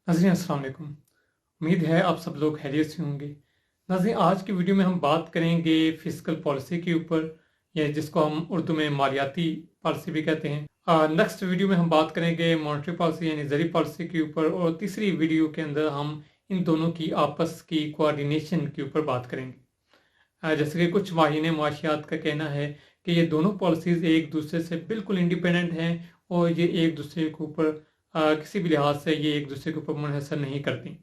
नाज़रीन अस्सलाम वालेकुम। उम्मीद है आप सब लोग खैरियत से होंगे। नाज़रीन आज की वीडियो में हम बात करेंगे फिस्कल पॉलिसी के ऊपर, या जिसको हम उर्दू में मालियाती पॉलिसी भी कहते हैं। नेक्स्ट वीडियो में हम बात करेंगे मॉनेटरी पॉलिसी यानी ज़री पॉलिसी के ऊपर, और तीसरी वीडियो के अंदर हम इन दोनों की आपस की कोऑर्डिनेशन के ऊपर बात करेंगे। जैसे कि कुछ माहिरीन माशियात का कहना है कि ये दोनों पॉलिसीज़ एक दूसरे से बिल्कुल इंडिपेंडेंट हैं और ये एक दूसरे के ऊपर किसी भी लिहाज से ये एक दूसरे के ऊपर मुनहसर नहीं करती।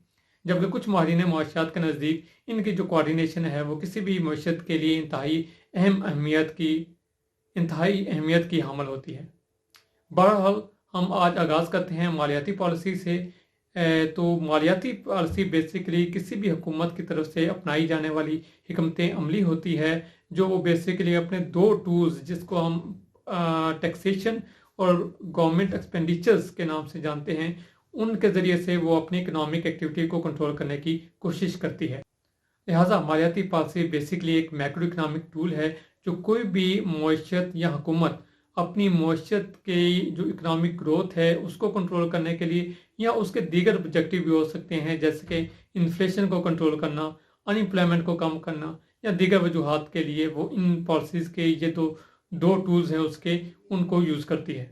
जबकि कुछ माहिरीन माशियात के नज़दीक इनकी जो कोऑर्डिनेशन है वो किसी भी मईशत के लिए इंतहाई अहमियत की हामल होती है। बहरहाल हम आज आगाज़ करते हैं मालियाती पॉलिसी से। तो मालियाती पॉलिसी बेसिकली किसी भी हुकूमत की तरफ से अपनाई जाने वाली हिकमत अमली होती है, जो वो बेसिकली अपने दो टूल्स जिसको हम टैक्सेशन और गवर्नमेंट एक्सपेंडिचर्स के नाम से जानते हैं, उनके ज़रिए से वो अपनी इकोनॉमिक एक्टिविटी को कंट्रोल करने की कोशिश करती है। लिहाजा मालियाती पॉलिसी बेसिकली एक मैक्रो इकनॉमिक टूल है जो कोई भी मईशत या हुकूमत अपनी मईशत की जो इकनॉमिक ग्रोथ है उसको कंट्रोल करने के लिए, या उसके दीगर ऑब्जेक्टिव भी हो सकते हैं जैसे कि इन्फ्लेशन को कंट्रोल करना, अनएम्प्लॉयमेंट को कम करना, या दीगर वजूहात के लिए वो इन पॉलिसीज़ के ये दो टूल्स हैं उसके, उनको यूज़ करती है।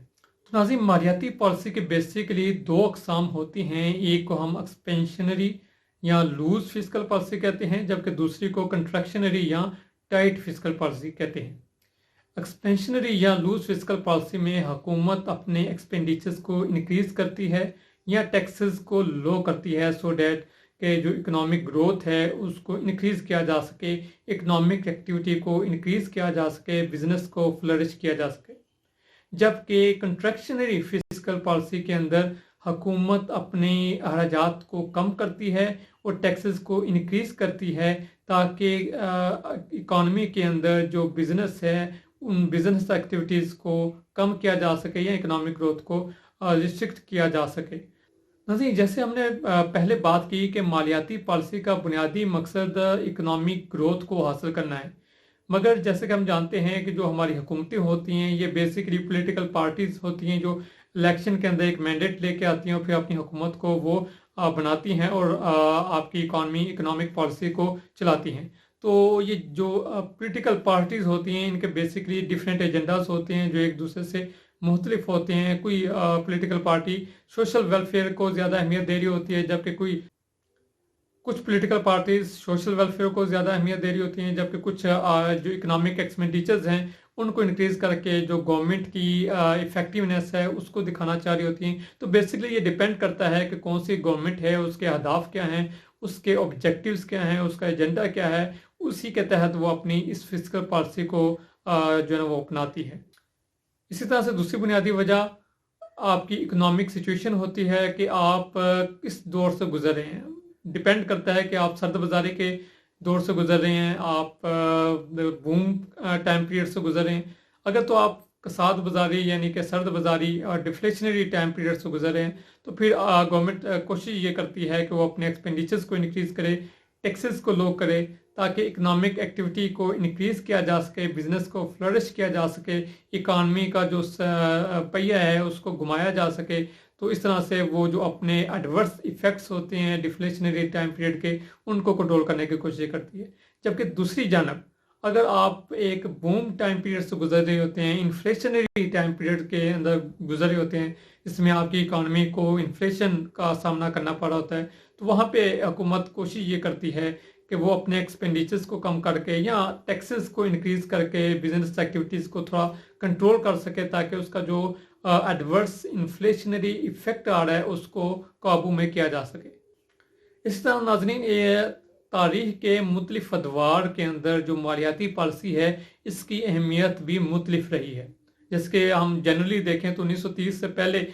तो नाज़रीन, मालियाती पॉलिसी के बेसिकली दो अकसाम होती हैं। एक को हम एक्सपेंशनरी या लूज फिस्कल पॉलिसी कहते हैं, जबकि दूसरी को कंट्रैक्शनरी या टाइट फिस्कल पॉलिसी कहते हैं। एक्सपेंशनरी या लूज फिस्कल पॉलिसी में हुकूमत अपने एक्सपेंडिचर्स को इंक्रीज करती है या टैक्सेस को लो करती है, सो डैट के जो इकोनॉमिक ग्रोथ है उसको इंक्रीज किया जा सके, इकोनॉमिक एक्टिविटी को इंक्रीज किया जा सके, बिजनेस को फ्लरिश किया जा सके। जबकि कंट्रैक्शनरी फिस्कल पॉलिसी के अंदर हुकूमत अपने अखराजात को कम करती है और टैक्सेस को इंक्रीज करती है, ताकि इकॉनमी के अंदर जो बिजनेस है उन बिजनेस एक्टिविटीज़ को कम किया जा सके या इकोनॉमिक ग्रोथ को रिस्ट्रिक्ट किया जा सके। नहीं, जैसे हमने पहले बात की कि मालियाती पॉलिसी का बुनियादी मकसद इकोनॉमिक ग्रोथ को हासिल करना है, मगर जैसे कि हम जानते हैं कि जो हमारी हुकूमतें होती हैं ये बेसिकली पॉलिटिकल पार्टीज होती हैं जो इलेक्शन के अंदर एक मैंडेट लेके आती हैं और फिर अपनी हुकूमत को वो बनाती हैं और आपकी इकोनॉमिक पॉलिसी को चलाती हैं। तो ये जो पॉलिटिकल पार्टीज होती हैं इनके बेसिकली डिफरेंट एजेंडाज होते हैं जो एक दूसरे से मुख्तलिफ होते हैं। कोई पॉलिटिकल पार्टी सोशल वेलफेयर को ज़्यादा अहमियत दे रही होती है, जबकि कुछ पॉलिटिकल पार्टीज सोशल वेलफेयर को ज़्यादा अहमियत दे रही होती हैं, जबकि कुछ जो इकोनॉमिक एक्सपेंडिचर्स हैं उनको इंक्रीज़ करके जो गवर्नमेंट की इफ़ेक्टिवनेस है उसको दिखाना चाह रही होती हैं। तो बेसिकली ये डिपेंड करता है कि कौन सी गवर्नमेंट है, उसके अहदाफ क्या हैं, उसके ऑब्जेक्टिव्स क्या हैं, उसका एजेंडा क्या है, उसी के तहत वो अपनी इस फिस्कल पॉलिसी को जो है वो अपनाती है। इसी तरह से दूसरी बुनियादी वजह आपकी इकोनॉमिक सिचुएशन होती है कि आप किस दौर से गुजर रहे हैं। डिपेंड करता है कि आप सर्द बाजारी के दौर से गुजर रहे हैं, आप बूम टाइम पीरियड से गुजर रहे हैं। अगर तो आप कसाद बाजारी यानी कि सर्द बाजारी और डिफ्लेशनरी टाइम पीरियड से गुजर रहे हैं, तो फिर गवर्नमेंट कोशिश ये करती है कि वो अपने एक्सपेंडिचर्स को इंक्रीज़ करे, टैक्सेस को लो करे, ताकि इकोनॉमिक एक्टिविटी को इंक्रीज़ किया जा सके, बिजनेस को फ्लरिश किया जा सके, इकानमी का जो पहिया है उसको घुमाया जा सके। तो इस तरह से वो जो अपने एडवर्स इफ़ेक्ट्स होते हैं डिफ्लेशनरी टाइम पीरियड के, उनको कंट्रोल करने की कोशिश करती है। जबकि दूसरी जानब अगर आप एक बूम टाइम पीरियड से गुजर रहे होते हैं, इन्फ्लेशनरी टाइम पीरियड के अंदर गुजर रहे होते हैं, जिसमें आपकी इकानमी को इन्फ्लेशन का सामना करना पड़ा होता है, तो वहाँ पे हुकूमत कोशिश ये करती है कि वो अपने एक्सपेंडिचर्स को कम करके या टैक्सेस को इंक्रीज़ करके बिजनेस एक्टिविटीज़ को थोड़ा कंट्रोल कर सके, ताकि उसका जो एडवर्स इन्फ्लेशनरी इफेक्ट आ रहा है उसको काबू में किया जा सके। इस तरह नाज़रीन, ये तारीख के मुख्तलिफ अदवार के अंदर जो मालियाती पॉलिसी है इसकी अहमियत भी मुख्तलिफ रही है। जैसे कि हम जनरली देखें तो 1930 से पहले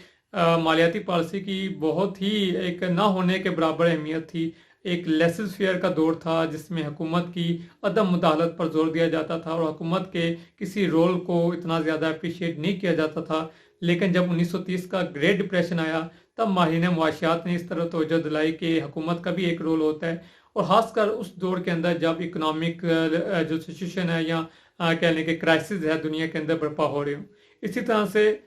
मालियाती पॉलिसी की बहुत ही एक ना होने के बराबर अहमियत थी। एक लेसेस फेयर का दौर था जिसमें हुकूमत की अदम मुदाखलत पर जोर दिया जाता था और हुकूमत के किसी रोल को इतना ज़्यादा अप्रिशिएट नहीं किया जाता था। लेकिन जब 1930 का ग्रेट डिप्रेशन आया तब माहिरीन मुआशियात ने इस तरह तवज्जो दिलाई कि हुकूमत का भी एक रोल होता है, और ख़ासकर उस दौर के अंदर जब इकोनॉमिक जो सिचुएशन है या कह लें कि क्राइसिस है दुनिया के अंदर बर्पा हो रही हो। इसी तरह से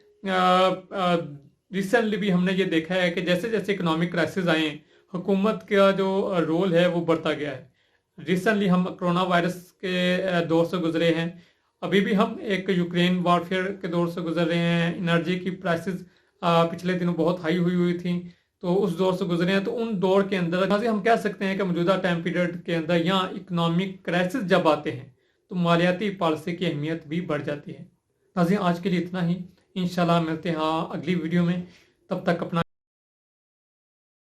रिसेंटली भी हमने ये देखा है कि जैसे जैसे इकोनॉमिक क्राइसिस आए हैं, हुकूमत का जो रोल है वो बढ़ता गया है। रिसेंटली हम कोरोना वायरस के दौर से गुजरे हैं, अभी भी हम एक यूक्रेन वॉरफेयर के दौर से गुजर रहे हैं। एनर्जी की प्राइसेस पिछले दिनों बहुत हाई हुई हुई थी, तो उस दौर से गुजरे हैं। तो उन दौर के अंदर हम कह सकते हैं कि मौजूदा टाइम पीरियड के अंदर या इकोनॉमिक क्राइसिस जब आते हैं तो मालियाती पॉलिसी की अहमियत भी बढ़ जाती है। नाज़रीन, आज के लिए इतना ही। इंशाल्लाह मिलते हैं अगली वीडियो में। तब तक अपना